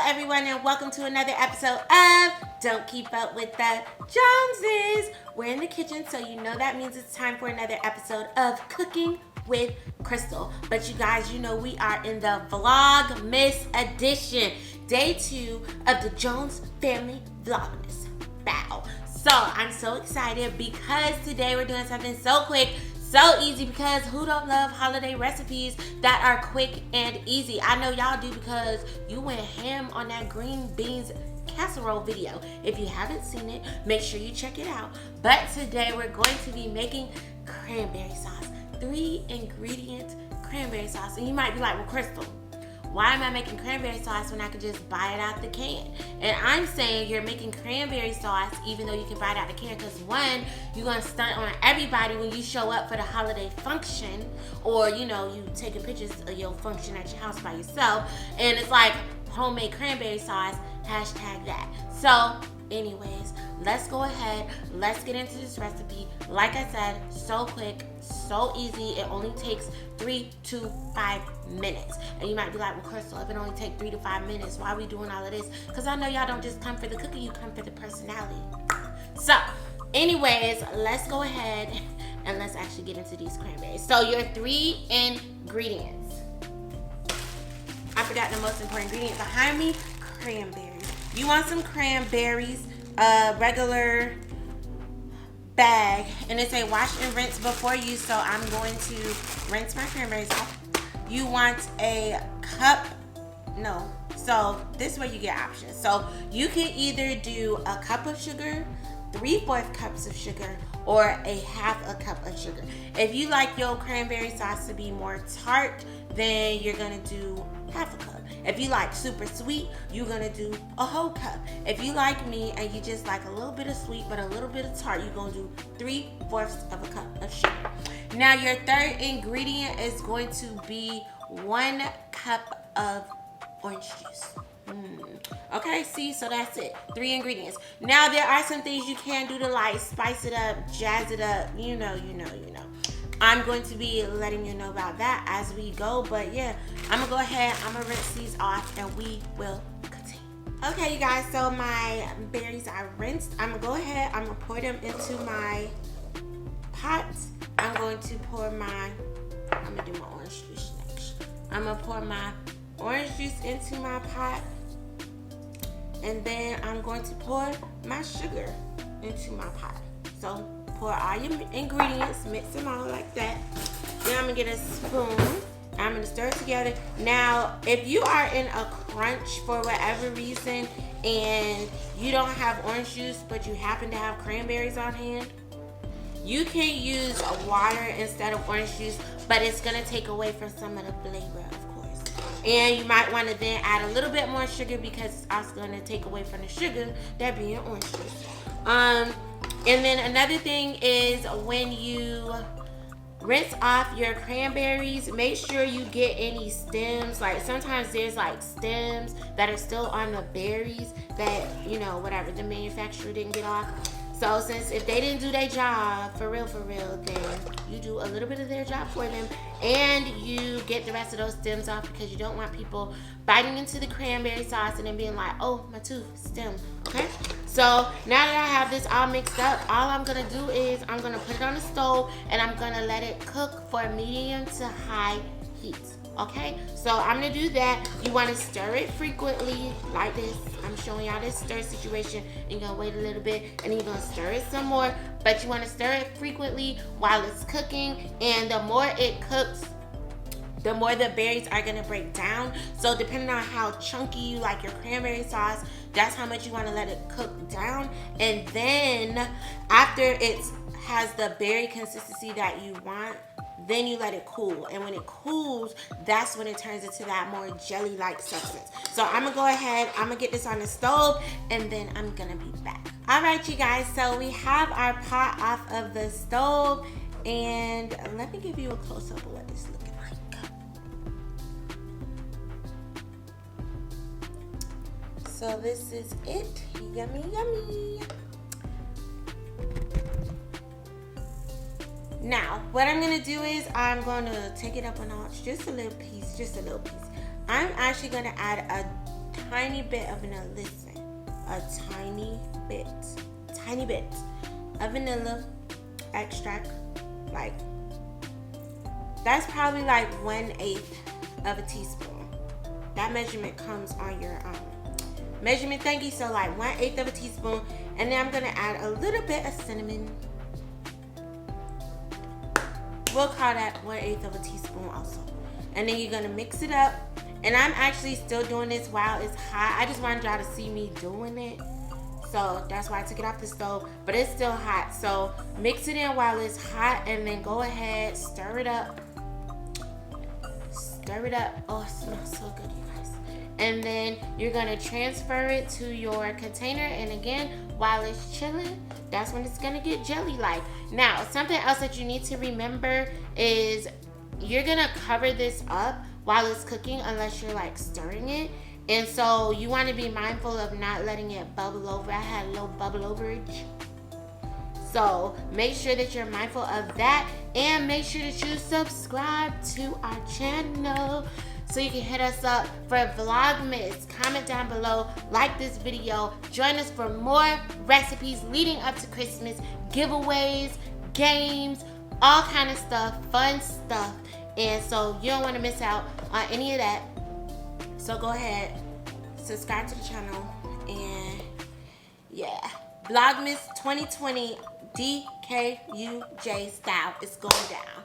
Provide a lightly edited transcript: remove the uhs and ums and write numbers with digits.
everyone, and welcome to another episode of Don't Keep Up with the Joneses. We're in the kitchen, so you know that means it's time for another episode of Cooking with Chrystle. But you guys, you know we are in the Vlogmas edition, day 2 of the Jones family Vlogmas battle. So I'm so excited because today we're doing something so quick, so easy, because who don't love holiday recipes that are quick and easy? I know y'all do because you went ham on that green beans casserole video. If you haven't seen it, make sure you check it out. But today we're going to be making cranberry sauce. 3 ingredient cranberry sauce. And you might be like, well, Chrystle, why am I making cranberry sauce when I can just buy it out the can? And I'm saying you're making cranberry sauce even though you can buy it out the can because, one, you're going to stunt on everybody when you show up for the holiday function, or, you know, you taking pictures of your function at your house by yourself, and it's like homemade cranberry sauce, hashtag that. So, anyways, let's go ahead. Let's get into this recipe. Like I said, so quick, so easy. It only takes 3 to 5 minutes. And you might be like, well, Chrystle, if it only takes 3 to 5 minutes, why are we doing all of this? Because I know y'all don't just come for the cooking, you come for the personality. So, anyways, let's go ahead and let's actually get into these cranberries. So, your 3 ingredients. I forgot the most important ingredient behind me, cranberries. You want some cranberries, regular bag, and it's a wash and rinse before use, so I'm going to rinse my cranberries off. You want a cup, so this way you get options. So you can either do a cup of sugar, 3/4 cups of sugar, or a half a cup of sugar. If you like your cranberry sauce to be more tart, then you're gonna do half a cup. If you like super sweet, you're gonna do a whole cup. If you like me and you just like a little bit of sweet but a little bit of tart, you're gonna do 3/4 of a cup of sugar. Now your third ingredient is going to be 1 cup of orange juice. Okay, see, so that's it. 3 ingredients. Now there are some things you can do to like spice it up, jazz it up, you know. I'm going to be letting you know about that as we go, but yeah, I'm gonna go ahead, I'm gonna rinse these off and we will continue. Okay, you guys, so my berries are rinsed. I'm gonna go ahead, I'm gonna pour them into my pot. I'm going to pour I'm gonna do my orange juice next. I'm gonna pour my orange juice into my pot, and then I'm going to pour my sugar into my pot. So pour all your ingredients, mix them all like that. Then I'm gonna get a spoon. I'm gonna stir it together. Now, if you are in a crunch for whatever reason and you don't have orange juice, but you happen to have cranberries on hand, you can use water instead of orange juice, but it's gonna take away from some of the flavor, of course. And you might want to then add a little bit more sugar because it's also gonna take away from the sugar, that being orange juice. And then another thing is when you rinse off your cranberries, make sure you get any stems. Like sometimes there's like stems that are still on the berries that, you know, whatever, the manufacturer didn't get off. So since if they didn't do their job, for real, then you do a little bit of their job for them and you get the rest of those stems off because you don't want people biting into the cranberry sauce and then being like, oh, my tooth, stem, okay? So now that I have this all mixed up, all I'm gonna do is I'm gonna put it on the stove and I'm gonna let it cook for medium to high heat. Okay, so I'm gonna do that. You want to stir it frequently like this. I'm showing y'all this stir situation, and you're gonna wait a little bit and then you're gonna stir it some more, but you want to stir it frequently while it's cooking, and the more it cooks, the more the berries are gonna break down. So depending on how chunky you like your cranberry sauce, that's how much you want to let it cook down. And then after it has the berry consistency that you want, then you let it cool. And when it cools, that's when it turns into that more jelly-like substance. So I'm gonna go ahead, I'm gonna get this on the stove, and then I'm gonna be back. All right, you guys, so we have our pot off of the stove, and let me give you a close-up of what this is looking like. So this is it. Yummy, yummy. Now, what I'm gonna do is I'm gonna take it up a notch, just a little piece. I'm actually gonna add a tiny bit of vanilla. Listen, a tiny bit of vanilla extract. Like, that's probably like 1/8 of a teaspoon. That measurement comes on your measurement thingy. So like 1/8 of a teaspoon. And then I'm gonna add a little bit of cinnamon. We'll call that 1/8 of a teaspoon also. And then you're gonna mix it up. And I'm actually still doing this while it's hot. I just wanted y'all to see me doing it. So that's why I took it off the stove, but it's still hot. So mix it in while it's hot and then go ahead, stir it up. Stir it up. Oh, it smells so good, you guys. And then you're gonna transfer it to your container. And again, while it's chilling, that's when it's gonna get jelly-like. Now, something else that you need to remember is you're gonna cover this up while it's cooking unless you're like stirring it. And so you want to be mindful of not letting it bubble over. I had a little bubble overage. So make sure that you're mindful of that. And make sure that you subscribe to our channel so you can hit us up for Vlogmas. Comment down below, like this video. Join us for more recipes leading up to Christmas. Giveaways, games, all kind of stuff, fun stuff. And so you don't want to miss out on any of that. So go ahead, subscribe to the channel, and yeah, Vlogmas 2020 DKUJ style is going down.